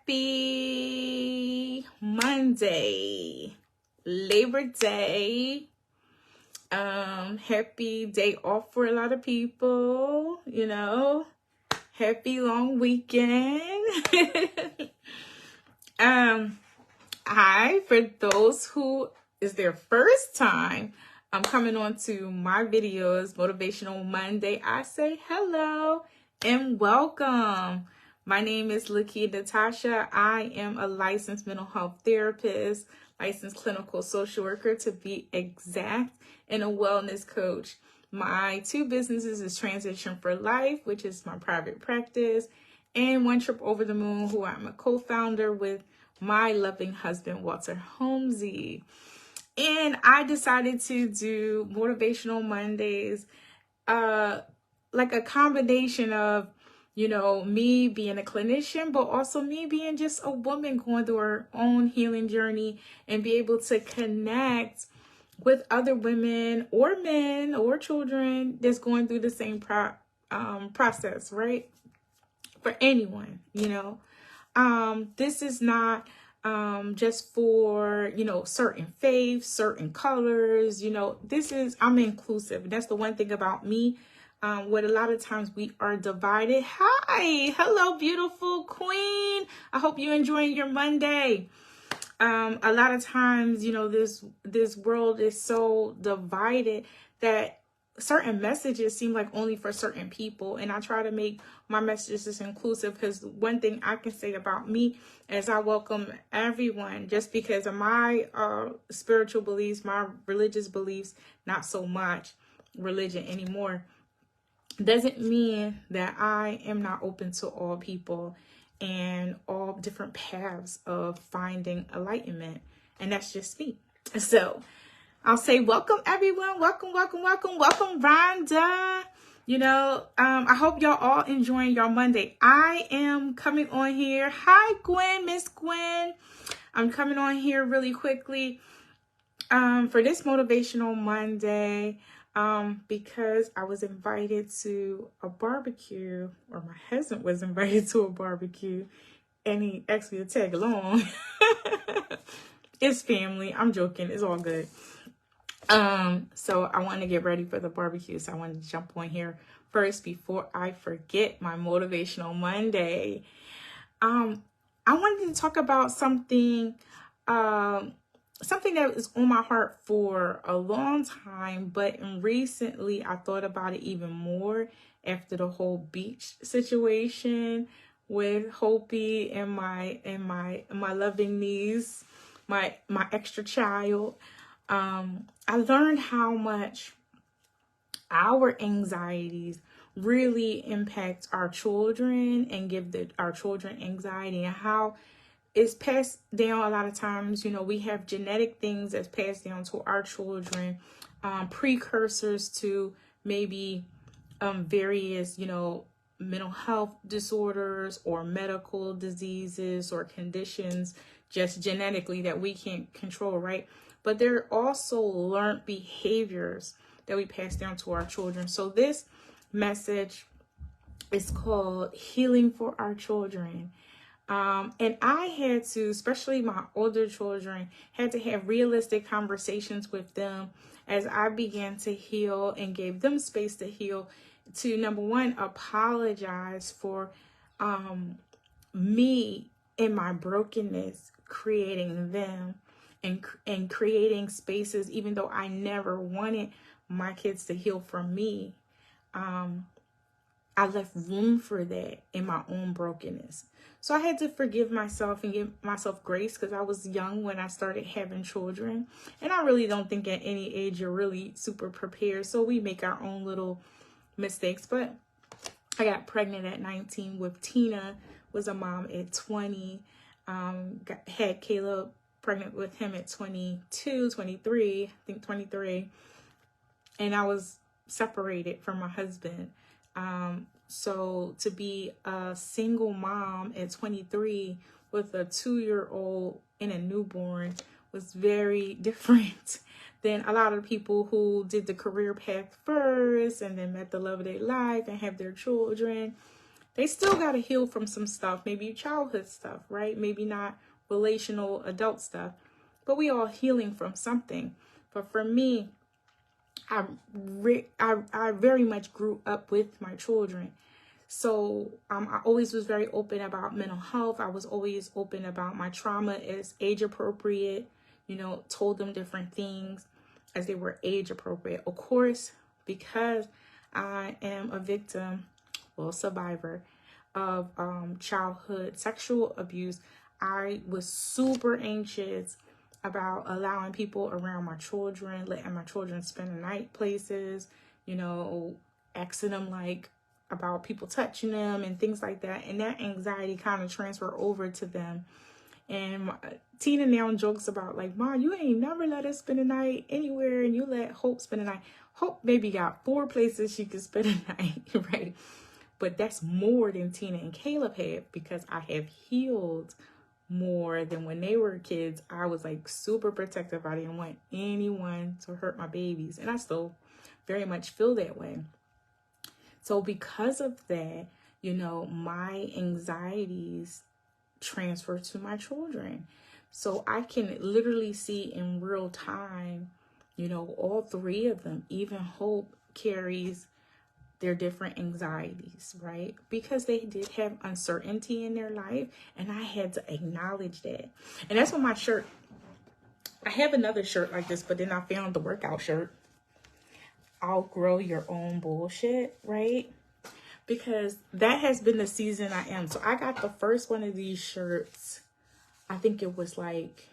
Happy Monday, Labor Day. Happy day off for a lot of people, happy long weekend. Hi, for those who is their first time coming on to my videos, Motivational Monday, I say hello and welcome. My name is Lakia Natasha. I am a licensed mental health therapist, licensed clinical social worker to be exact, and a wellness coach. My two businesses is Transition for Life, which is my private practice, and One Trip Over the Moon, who I'm a co-founder with my loving husband, Walter Holmesy. And I decided to do Motivational Mondays, like a combination of, me being a clinician, but also me being just a woman going through her own healing journey and be able to connect with other women or men or children that's going through the same process, right? For anyone, this is not just for, certain faiths, certain colors, I'm inclusive. And that's the one thing about me. What a lot of times we are divided. Hi, hello, beautiful queen. I hope you're enjoying your Monday. A lot of times, this world is so divided that certain messages seem like only for certain people, and I try to make my messages inclusive, because one thing I can say about me is I welcome everyone, just because of my spiritual beliefs, my religious beliefs, not so much religion anymore, doesn't mean that I am not open to all people and all different paths of finding enlightenment. And that's just me. So I'll say welcome, everyone. Welcome, welcome, welcome, welcome, Rhonda. I hope y'all all enjoying your Monday. I am coming on here. Hi, Gwen, Miss Gwen. I'm coming on here really quickly for this Motivational Monday. Because I was invited to a barbecue, or my husband was invited to a barbecue, and he asked me to tag along. It's family. I'm joking. It's all good. So I want to get ready for the barbecue. So I want to jump on here first before I forget my Motivational Monday. I wanted to talk about something that was on my heart for a long time, but recently I thought about it even more after the whole beach situation with Hopi and my loving niece, my extra child. I learned how much our anxieties really impact our children and give our children anxiety, and how it's passed down a lot of times. We have genetic things that's passed down to our children, precursors to maybe various, mental health disorders or medical diseases or conditions, just genetically, that we can't control, right? But there are also learned behaviors that we pass down to our children. So this message is called Healing for Our Children. And I had to, especially my older children, had to have realistic conversations with them as I began to heal and gave them space to heal, to, number one, apologize for me and my brokenness, creating them and creating spaces, even though I never wanted my kids to heal from me. I left room for that in my own brokenness. So I had to forgive myself and give myself grace, because I was young when I started having children. And I really don't think at any age you're really super prepared. So we make our own little mistakes. But I got pregnant at 19 with Tina, was a mom at 20. Had Caleb, pregnant with him at 22, 23, I think 23. And I was separated from my husband. So to be a single mom at 23 with a 2-year-old and a newborn was very different than a lot of people who did the career path first and then met the love of their life and have their children. They still got to heal from some stuff, maybe childhood stuff, right? Maybe not relational adult stuff, but we all healing from something. But for me, I very much grew up with my children. So I always was very open about mental health. I was always open about my trauma as age appropriate, told them different things as they were age appropriate. Of course, because I am a victim, well, survivor of childhood sexual abuse, I was super anxious about allowing people around my children, letting my children spend the night places, asking them like about people touching them and things like that. And that anxiety kind of transferred over to them. And Tina now jokes about like, Mom, you ain't never let us spend the night anywhere, and you let Hope spend the night. Hope maybe got 4 places she could spend the night, right? But that's more than Tina and Caleb had, because I have healed more than when they were kids. I was like super protective. I didn't want anyone to hurt my babies, and I still very much feel that way. So because of that, my anxieties transfer to my children. So I can literally see in real time, all 3 of them, even Hope carries their different anxieties, right? Because they did have uncertainty in their life, and I had to acknowledge that. And that's what my shirt, I have another shirt like this, but then I found the workout shirt. Outgrow your own bullshit, right? Because that has been the season I am. So I got the first one of these shirts, I think it was like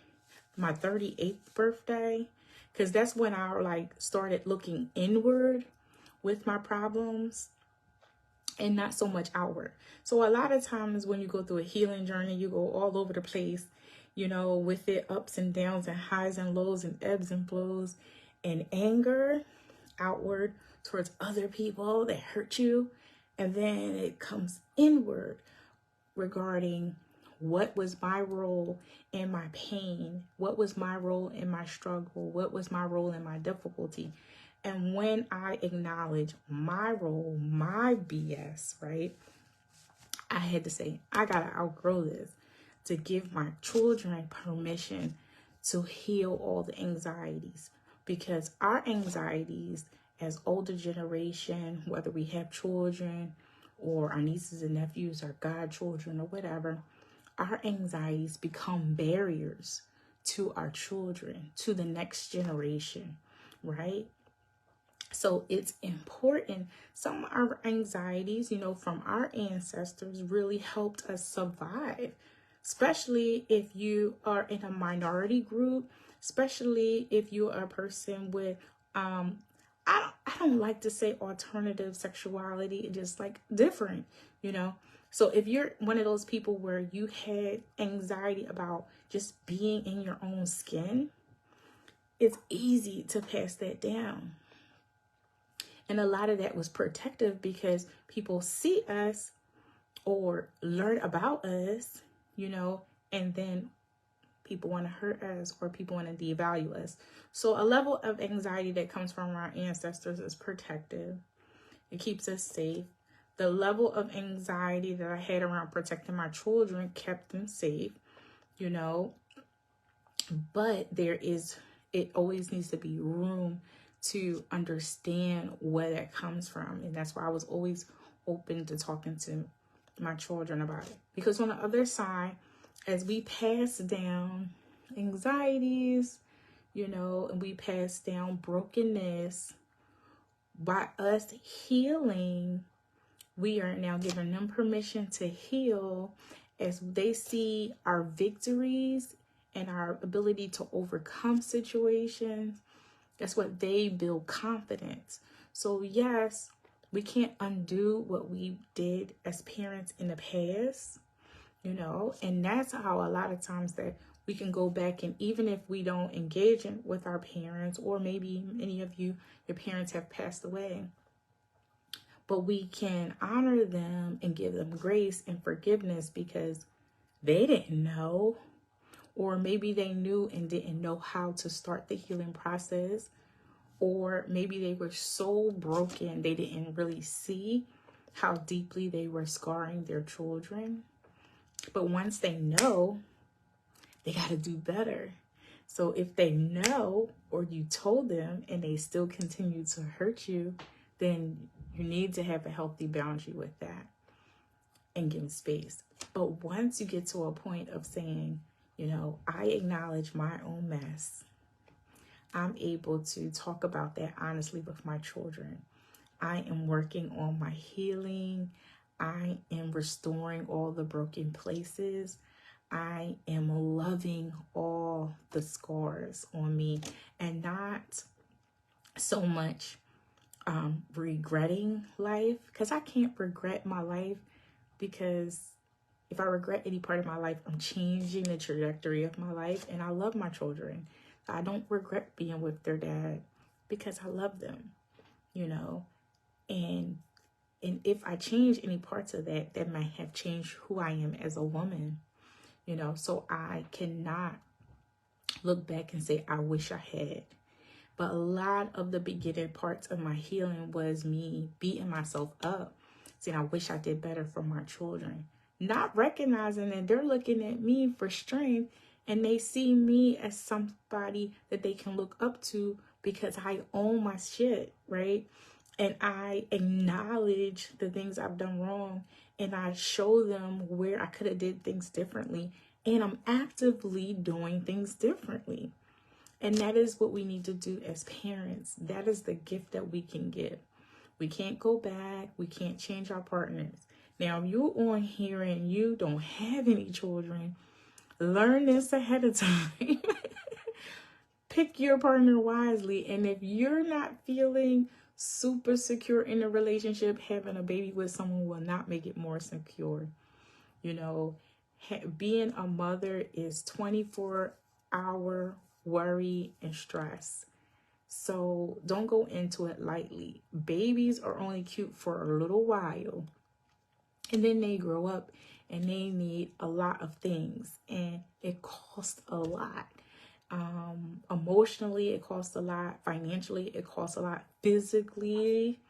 my 38th birthday, because that's when I like started looking inward with my problems and not so much outward. So a lot of times when you go through a healing journey, you go all over the place, with it ups and downs and highs and lows and ebbs and flows, and anger outward towards other people that hurt you. And then it comes inward regarding what was my role in my pain? What was my role in my struggle? What was my role in my difficulty? And when I acknowledge my role, my BS, right, I had to say, I got to outgrow this to give my children permission to heal all the anxieties. Because our anxieties as older generation, whether we have children or our nieces and nephews, our godchildren or whatever, our anxieties become barriers to our children, to the next generation, right? So it's important. Some of our anxieties, from our ancestors really helped us survive, especially if you are in a minority group, especially if you are a person with, I don't like to say alternative sexuality, just like different, So if you're one of those people where you had anxiety about just being in your own skin, it's easy to pass that down. And a lot of that was protective because people see us or learn about us, and then people want to hurt us or people want to devalue us. So a level of anxiety that comes from our ancestors is protective. It keeps us safe. The level of anxiety that I had around protecting my children kept them safe, but it always needs to be room to understand where that comes from. And that's why I was always open to talking to my children about it. Because on the other side, as we pass down anxieties, and we pass down brokenness, by us healing, we are now giving them permission to heal as they see our victories and our ability to overcome situations. That's what they build confidence. So yes, we can't undo what we did as parents in the past, and that's how a lot of times that we can go back, and even if we don't engage with our parents, or maybe many of you, your parents have passed away, but we can honor them and give them grace and forgiveness because they didn't know, or maybe they knew and didn't know how to start the healing process, or maybe they were so broken they didn't really see how deeply they were scarring their children. But once they know, they got to do better. So if they know, or you told them and they still continue to hurt you, then you need to have a healthy boundary with that and give space. But once you get to a point of saying, you know, I acknowledge my own mess, I'm able to talk about that honestly with my children. I am working on my healing. I am restoring all the broken places. I am loving all the scars on me, and not so much regretting life, because I can't regret my life, because if I regret any part of my life, I'm changing the trajectory of my life. And I love my children. I don't regret being with their dad because I love them, you know. And if I change any parts of that, that might have changed who I am as a woman, you know. So I cannot look back and say, I wish I had. But a lot of the beginning parts of my healing was me beating myself up, saying, I wish I did better for my children. Not recognizing that they're looking at me for strength, and they see me as somebody that they can look up to because I own my shit, right? And I acknowledge the things I've done wrong, and I show them where I could have did things differently. And I'm actively doing things differently. And that is what we need to do as parents. That is the gift that we can give. We can't go back. We can't change our partners. Now, if you're on here and you don't have any children, learn this ahead of time. Pick your partner wisely. And if you're not feeling super secure in a relationship, having a baby with someone will not make it more secure. You know, being a mother is 24-hour worry and stress. So don't go into it lightly. Babies are only cute for a little while, and then they grow up and they need a lot of things, and it costs a lot. Emotionally, it costs a lot. Financially, it costs a lot. Physically,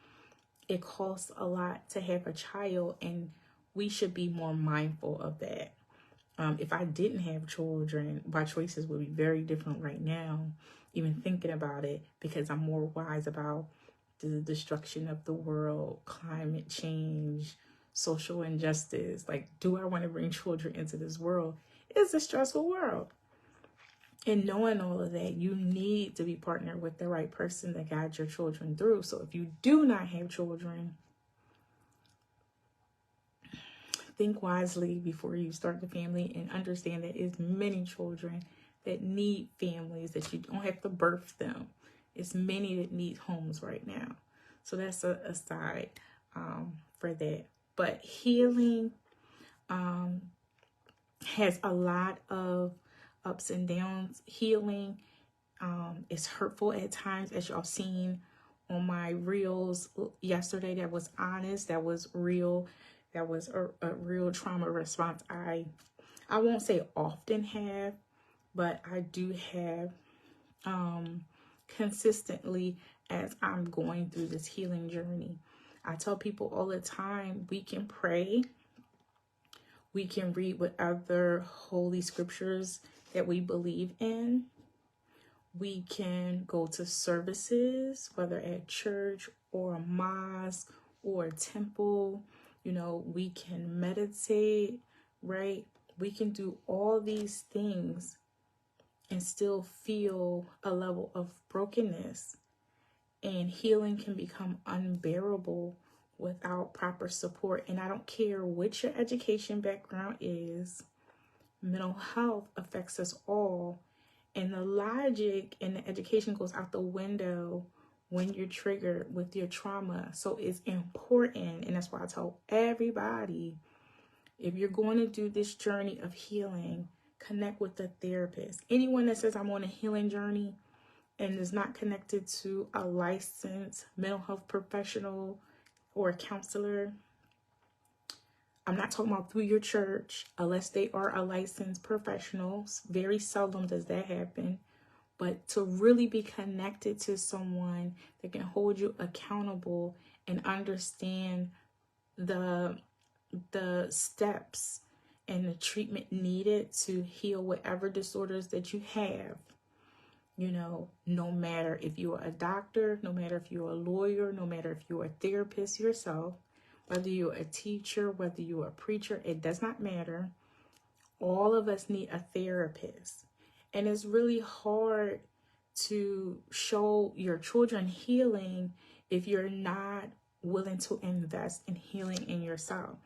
it costs a lot to have a child, and we should be more mindful of that. If I didn't have children, my choices would be very different right now, even thinking about it, because I'm more wise about the destruction of the world, climate change, social injustice. Like, do I want to bring children into this world? It's a stressful world. And knowing all of that, you need to be partnered with the right person to guide your children through. So if you do not have children, think wisely before you start the family, and understand that it's many children that need families, that you don't have to birth them. It's many that need homes right now. So that's a aside for that. But healing has a lot of ups and downs. Healing is hurtful at times, as y'all seen on my reels yesterday. That was honest, that was real, that was a real trauma response. I won't say often have, but I do have consistently as I'm going through this healing journey. I tell people all the time, we can pray, we can read whatever holy scriptures that we believe in, we can go to services, whether at church or a mosque or a temple. You know, we can meditate, right? We can do all these things and still feel a level of brokenness. And healing can become unbearable without proper support. And I don't care what your education background is, mental health affects us all. And the logic and the education goes out the window when you're triggered with your trauma. So it's important, and that's why I tell everybody, if you're going to do this journey of healing, connect with a therapist. Anyone that says I'm on a healing journey and is not connected to a licensed mental health professional or a counselor, I'm not talking about through your church, unless they are a licensed professional. Very seldom does that happen. But to really be connected to someone that can hold you accountable and understand the steps and the treatment needed to heal whatever disorders that you have. You know, no matter if you're a doctor, no matter if you're a lawyer, no matter if you're a therapist yourself, whether you're a teacher, whether you're a preacher, it does not matter. All of us need a therapist. And it's really hard to show your children healing if you're not willing to invest in healing in yourself.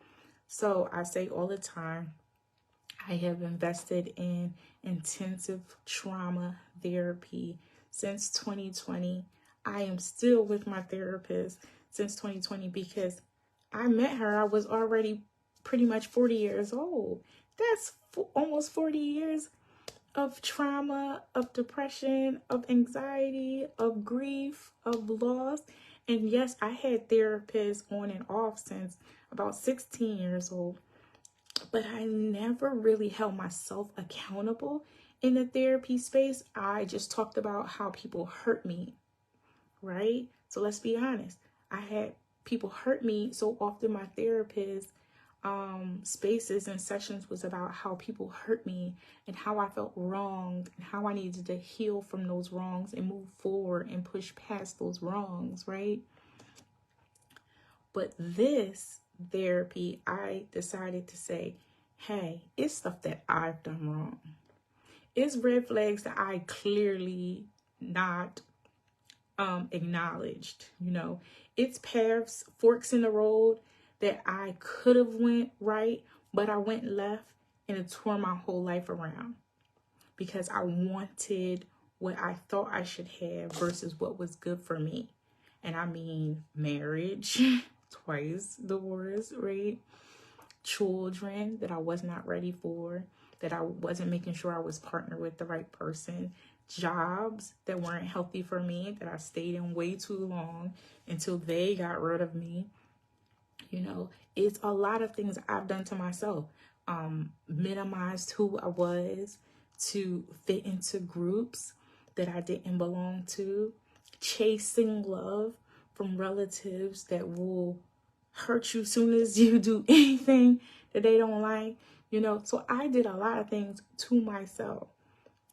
So I say all the time, I have invested in intensive trauma therapy since 2020. I am still with my therapist since 2020 because I met her. I was already pretty much 40 years old. That's almost 40 years of trauma, of depression, of anxiety, of grief, of loss. And yes, I had therapists on and off since about 16 years old. But I never really held myself accountable in the therapy space. I just talked about how people hurt me, right? So let's be honest. I had people hurt me so often. My therapist spaces and sessions was about how people hurt me and how I felt wronged and how I needed to heal from those wrongs and move forward and push past those wrongs, right? But this therapy, I decided to say, hey, it's stuff that I've done wrong. It's red flags that I clearly not acknowledged. You know, it's paths, forks in the road that I could have went right, but I went left, and it tore my whole life around because I wanted what I thought I should have versus what was good for me. And I mean marriage, twice divorce, right? Children that I was not ready for, that I wasn't making sure I was partnered with the right person, jobs that weren't healthy for me, that I stayed in way too long until they got rid of me. You know, it's a lot of things I've done to myself. Minimized who I was to fit into groups that I didn't belong to, chasing love from relatives that will hurt you soon as you do anything that they don't like, you know. So I did a lot of things to myself,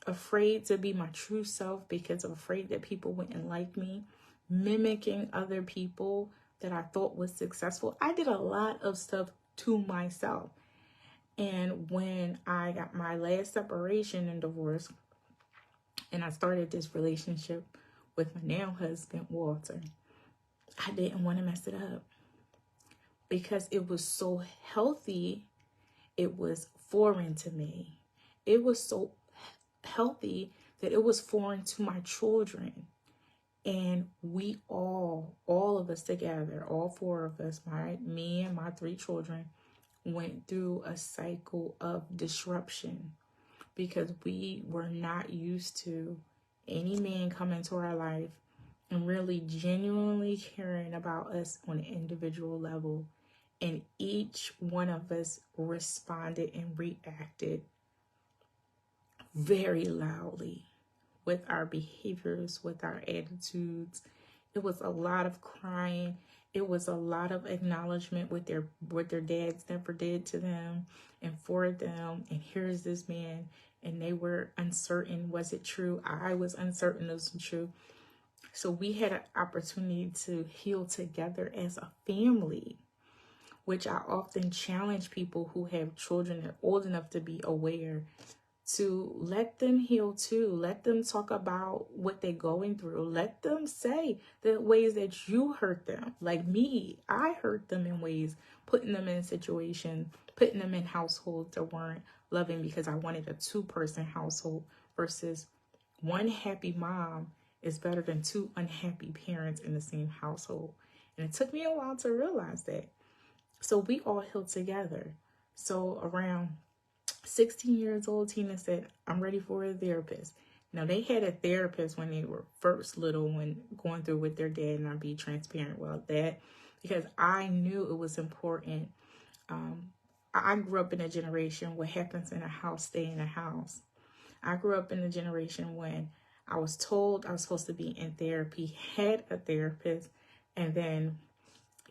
afraid to be my true self because I'm afraid that people wouldn't like me, mimicking other people that I thought was successful. I did a lot of stuff to myself. And when I got my last separation and divorce, and I started this relationship with my now husband, Walter, I didn't want to mess it up because it was so healthy. It was foreign to me. It was so healthy that it was foreign to my children. And we all of us together, all four of us, me and my three children, went through a cycle of disruption because we were not used to any man come into our life and really genuinely caring about us on an individual level. And each one of us responded and reacted very loudly with our behaviors, with our attitudes. It was a lot of crying. It was a lot of acknowledgement with what their dads never did to them and for them. And here's this man, and they were uncertain. Was it true? I was uncertain it was true. So we had an opportunity to heal together as a family, which I often challenge people who have children that are old enough to be aware, to let them heal too. Let them talk about what they're going through. Let them say the ways that you hurt them. Like me, I hurt them in ways, putting them in a situation, putting them in households that weren't loving because I wanted a 2-person household versus one happy mom is better than 2 unhappy parents in the same household. And it took me a while to realize that. So we all healed together. So around 16 years old, Tina said, I'm ready for a therapist. Now, they had a therapist when they were first little, when going through with their dad, and I'll be transparent about that because I knew it was important. I grew up in a generation, what happens in a house, stay in a house. I grew up in a generation when I was told I was supposed to be in therapy, had a therapist, and then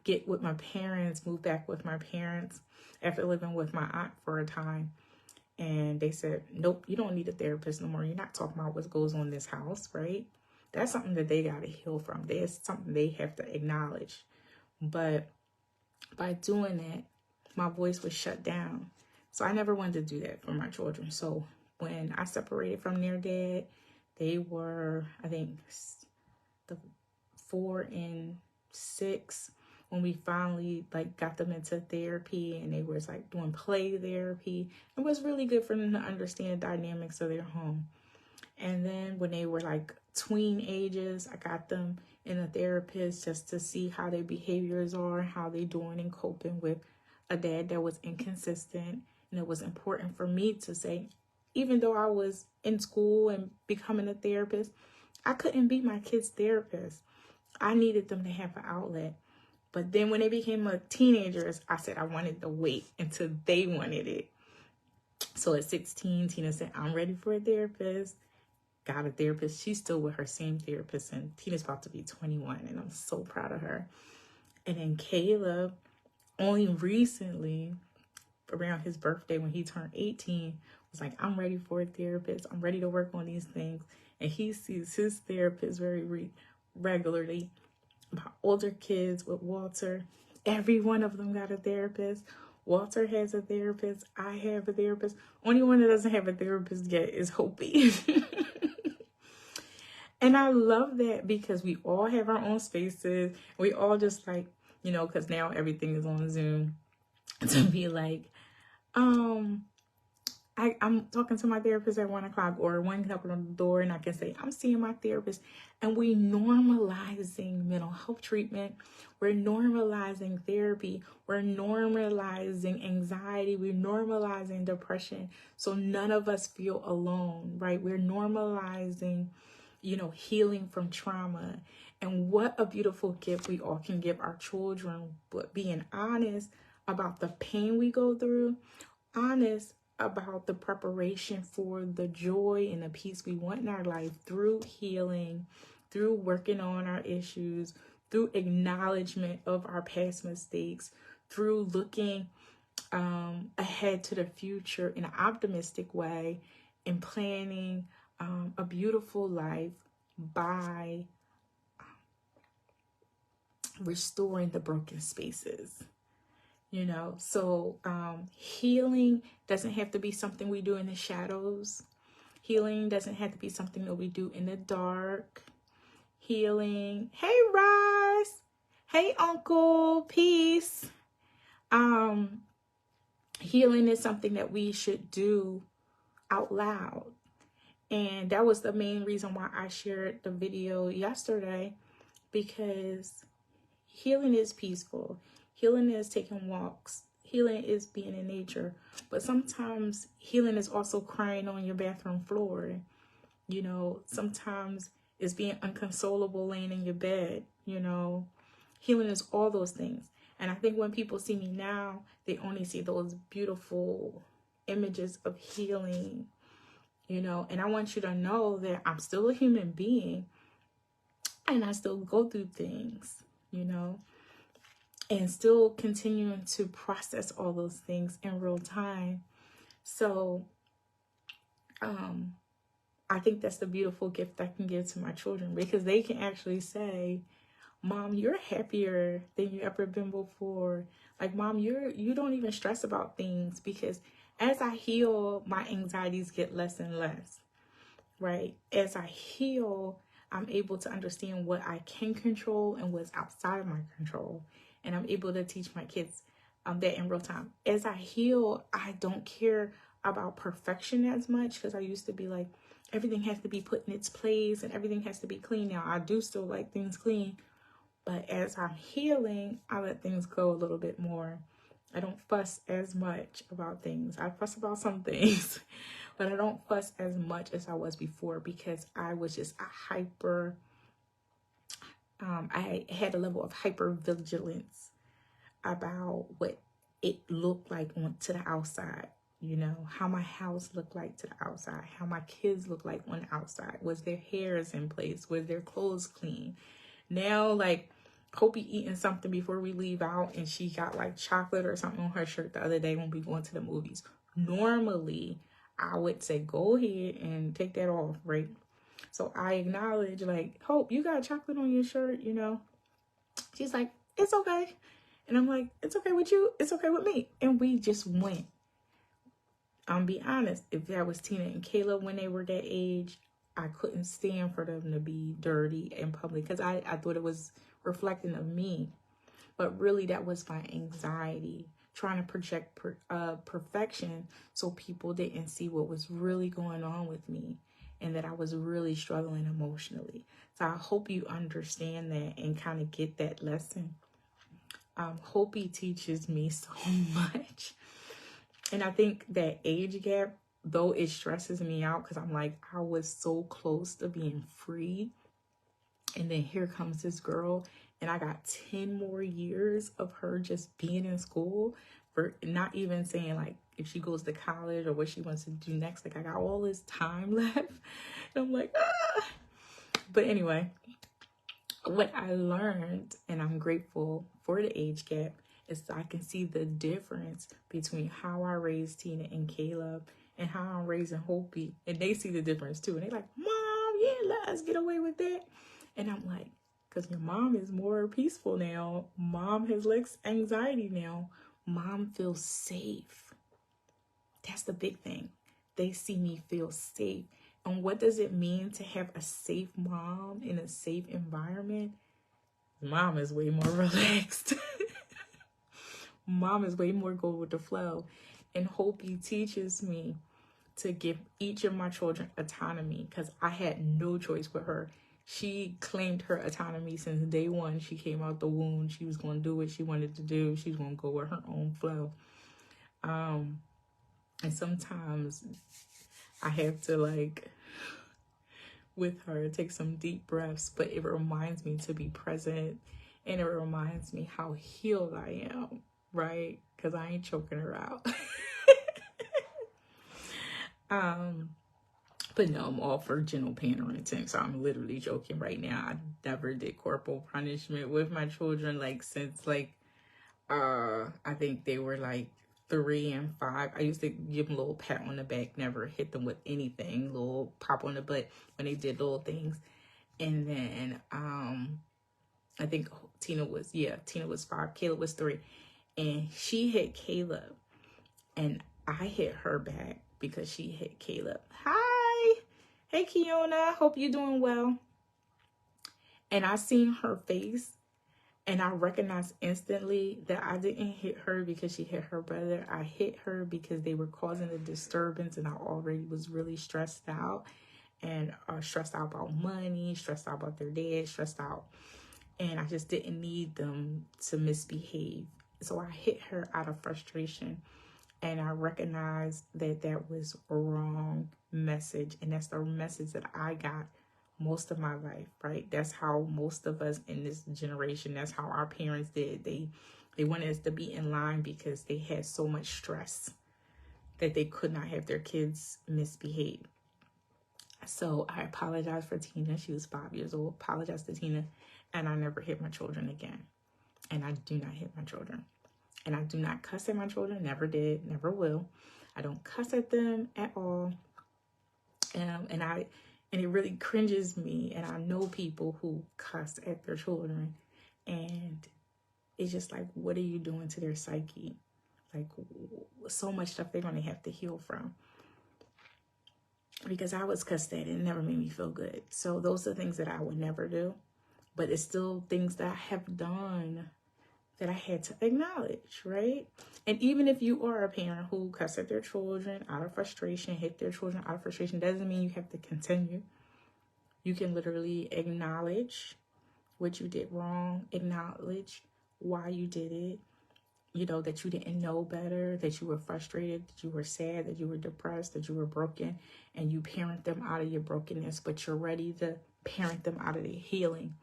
get with my parents, move back with my parents after living with my aunt for a time. And they said, nope, you don't need a therapist no more. You're not talking about what goes on in this house, right? That's something that they got to heal from. There's something they have to acknowledge. But by doing that, my voice was shut down. So I never wanted to do that for my children. So when I separated from their dad, they were, I think, the 4 and 6 when we finally like got them into therapy, and they was like doing play therapy. It was really good for them to understand the dynamics of their home. And then when they were like tween ages, I got them in a therapist just to see how their behaviors are, how they doing and coping with a dad that was inconsistent. And it was important for me to say, even though I was in school and becoming a therapist, I couldn't be my kid's therapist. I needed them to have an outlet. But then when they became teenagers, I said I wanted to wait until they wanted it. So at 16, Tina said, I'm ready for a therapist. Got a therapist. She's still with her same therapist, and Tina's about to be 21, and I'm so proud of her. And then Caleb, only recently, around his birthday when he turned 18, was like, I'm ready for a therapist. I'm ready to work on these things. And he sees his therapist very regularly. My older kids with Walter, every one of them got a therapist. Walter has a therapist. I have a therapist. Only one that doesn't have a therapist yet is Hopi. And I love that because we all have our own spaces. We all just like, you know, because now everything is on Zoom, to be like, I'm talking to my therapist at 1 o'clock, or one couple on the door, and I can say, I'm seeing my therapist. And we normalizing mental health treatment. We're normalizing therapy. We're normalizing anxiety. We're normalizing depression. So none of us feel alone, right? We're normalizing, you know, healing from trauma. And what a beautiful gift we all can give our children, but being honest about the pain we go through, honest about the preparation for the joy and the peace we want in our life through healing, through working on our issues, through acknowledgement of our past mistakes, through looking ahead to the future in an optimistic way, and planning a beautiful life by restoring the broken spaces. You know, so healing doesn't have to be something we do in the shadows. Healing doesn't have to be something that we do in the dark. Healing, hey Ross, hey Uncle, peace. Healing is something that we should do out loud. And that was the main reason why I shared the video yesterday, because healing is peaceful. Healing is taking walks. Healing is being in nature. But sometimes healing is also crying on your bathroom floor. You know, sometimes it's being unconsolable laying in your bed. You know, healing is all those things. And I think when people see me now, they only see those beautiful images of healing. You know, and I want you to know that I'm still a human being, and I still go through things, you know, and still continuing to process all those things in real time. So I think that's the beautiful gift I can give to my children, because they can actually say, Mom, you're happier than you ever been before. Like, Mom, you don't even stress about things, because as I heal, my anxieties get less and less, right? As I heal, I'm able to understand what I can control and what's outside of my control. And I'm able to teach my kids that in real time. As I heal, I don't care about perfection as much, because I used to be like, everything has to be put in its place and everything has to be clean. Now, I do still like things clean, but as I'm healing, I let things go a little bit more. I don't fuss as much about things. I fuss about some things, but I don't fuss as much as I was before, because I was just a hyper, I had a level of hyper vigilance about what it looked like on to the outside. You know, how my house looked like to the outside, how my kids look like on the outside. Was their hair in place? Was their clothes clean? Now, like, Hope you eating something before we leave out. And she got like chocolate or something on her shirt the other day when we going to the movies. Normally, I would say, go ahead and take that off, right? So I acknowledge, like, Hope, you got chocolate on your shirt, you know? She's like, it's okay. And I'm like, it's okay with you. It's okay with me. And we just went. Be honest, if that was Tina and Caleb when they were that age, I couldn't stand for them to be dirty in public because I thought it was reflecting of me. But really, that was my anxiety, trying to project perfection so people didn't see what was really going on with me and that I was really struggling emotionally. So I hope you understand that and kind of get that lesson. Hope he teaches me so much. And I think that age gap, though it stresses me out because I'm like, I was so close to being free. And then here comes this girl and I got 10 more years of her just being in school, for not even saying like if she goes to college or what she wants to do next. Like I got all this time left. And I'm like, ah. But anyway, what I learned, and I'm grateful for the age gap, is I can see the difference between how I raised Tina and Caleb and how I'm raising Hopi. And they see the difference too. And they're like, Mom, yeah, let us get away with that. And I'm like, because your mom is more peaceful now. Mom has less anxiety now. Mom feels safe. That's the big thing. They see me feel safe. And what does it mean to have a safe mom in a safe environment? Mom is way more relaxed. Mom is way more go with the flow. And Hopi teaches me to give each of my children autonomy because I had no choice with her. She claimed her autonomy since day one. She came out the womb. She was going to do what she wanted to do. She's going to go with her own flow. And sometimes I have to, like, with her, take some deep breaths, but it reminds me to be present and it reminds me how healed I am, right? Because I ain't choking her out. But no, I'm all for gentle parenting, so I'm literally joking right now. I never did corporal punishment with my children, like, since, like, I think they were, like, 3 and 5. I used to give them a little pat on the back, never hit them with anything, little pop on the butt when they did little things. And then, I think Tina was 5, Caleb was 3, and she hit Caleb, and I hit her back because she hit Caleb. Hi, hey Kiona, hope you're doing well. And I seen her face, and I recognized instantly that I didn't hit her because she hit her brother. I hit her because they were causing a disturbance, and I already was really stressed out, and stressed out about money, stressed out about their dad, stressed out. And I just didn't need them to misbehave. So I hit her out of frustration. And I recognized that that was a wrong message. And that's the message that I got most of my life, right? That's how most of us in this generation, that's how our parents did. They wanted us to be in line because they had so much stress that they could not have their kids misbehave. So I apologize for Tina. She was 5 years old. Apologize to Tina. And I never hit my children again. And I do not hit my children. And I do not cuss at my children. Never did. Never will. I don't cuss at them at all. And it really cringes me. And I know people who cuss at their children. And it's just like, what are you doing to their psyche? Like, so much stuff they're going to have to heal from. Because I was cussed at and it never made me feel good. So those are things that I would never do. But it's still things that I have done that I had to acknowledge, right? And even if you are a parent who cuss at their children out of frustration, hit their children out of frustration, doesn't mean you have to continue. You can literally acknowledge what you did wrong, acknowledge why you did it, you know, that you didn't know better, that you were frustrated, that you were sad, that you were depressed, that you were broken, and you parent them out of your brokenness, but you're ready to parent them out of their healing.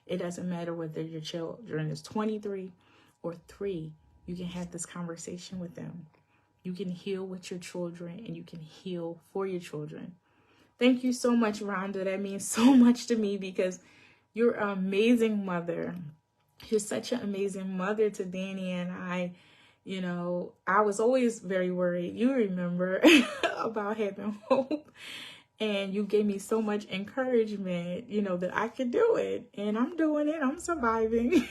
It doesn't matter whether your children is 23 or 3. You can have this conversation with them. You can heal with your children and you can heal for your children. Thank you so much, Rhonda. That means so much to me because you're an amazing mother. You're such an amazing mother to Danny and I. You know, I was always very worried. You remember about having hope. And you gave me so much encouragement, you know, that I could do it. And I'm doing it. I'm surviving.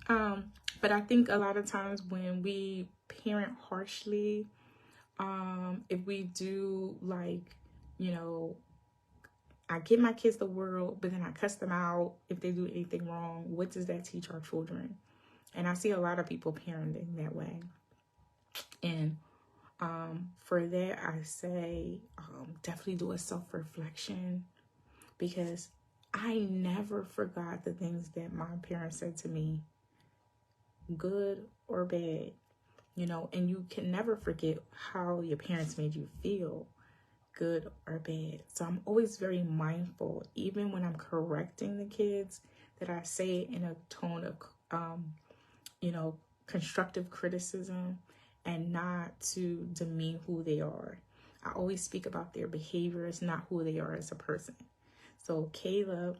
But I think a lot of times when we parent harshly, if we do like, you know, I give my kids the world, but then I cuss them out if they do anything wrong, what does that teach our children? And I see a lot of people parenting that way. And for that, I say definitely do a self-reflection, because I never forgot the things that my parents said to me, good or bad, you know, and you can never forget how your parents made you feel, good or bad. So I'm always very mindful, even when I'm correcting the kids, that I say it in a tone of, you know, constructive criticism and not to demean who they are. I always speak about their behaviors, not who they are as a person. So Caleb,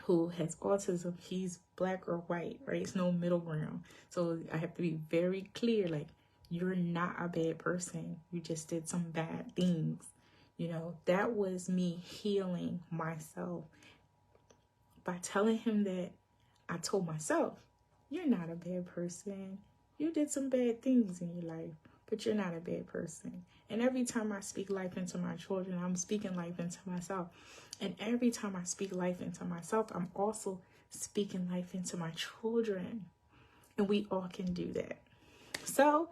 who has autism, he's black or white, right? It's no middle ground. So I have to be very clear, like, you're not a bad person. You just did some bad things. You know, that was me healing myself by telling him that I told myself, you're not a bad person. You did some bad things in your life, but you're not a bad person. And every time I speak life into my children, I'm speaking life into myself. And every time I speak life into myself, I'm also speaking life into my children. And we all can do that. So,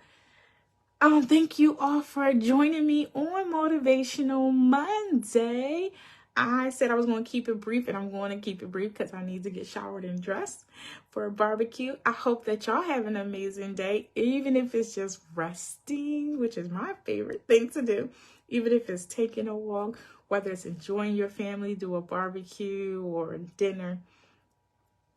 thank you all for joining me on Motivational Monday. I said I was going to keep it brief, and I'm going to keep it brief because I need to get showered and dressed for a barbecue. I hope that y'all have an amazing day, even if it's just resting, which is my favorite thing to do, even if it's taking a walk, whether it's enjoying your family, do a barbecue or dinner.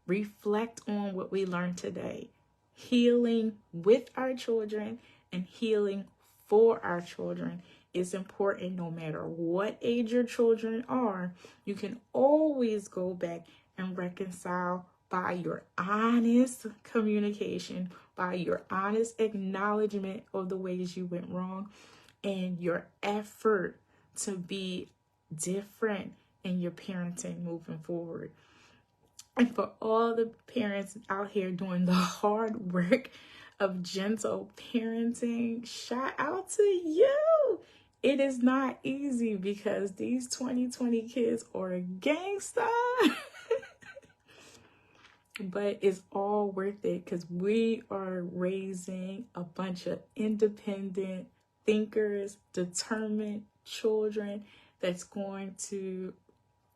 Reflect on what we learned today. Healing with our children and healing for our children is important no matter what age your children are. You can always go back and reconcile by your honest communication, by your honest acknowledgement of the ways you went wrong, and your effort to be different in your parenting moving forward. And for all the parents out here doing the hard work of gentle parenting, shout out to you. It is not easy because these 2020 kids are gangsta. But it's all worth it because we are raising a bunch of independent thinkers, determined children that's going to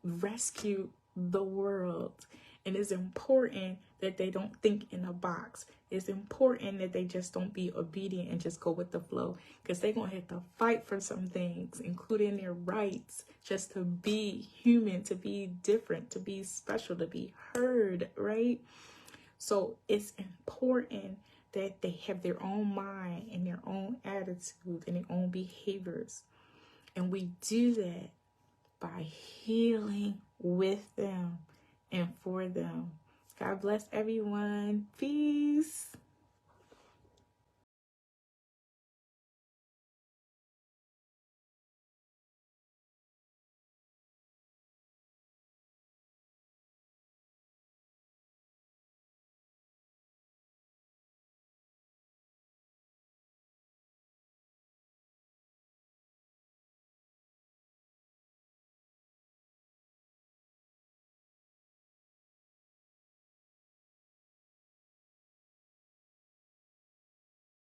rescue the world. And it's important that they don't think in a box. It's important that they just don't be obedient and just go with the flow, because they're going to have to fight for some things, including their rights, just to be human, to be different, to be special, to be heard, right? So it's important that they have their own mind and their own attitude and their own behaviors. And we do that by healing with them and for them. God bless everyone. Peace.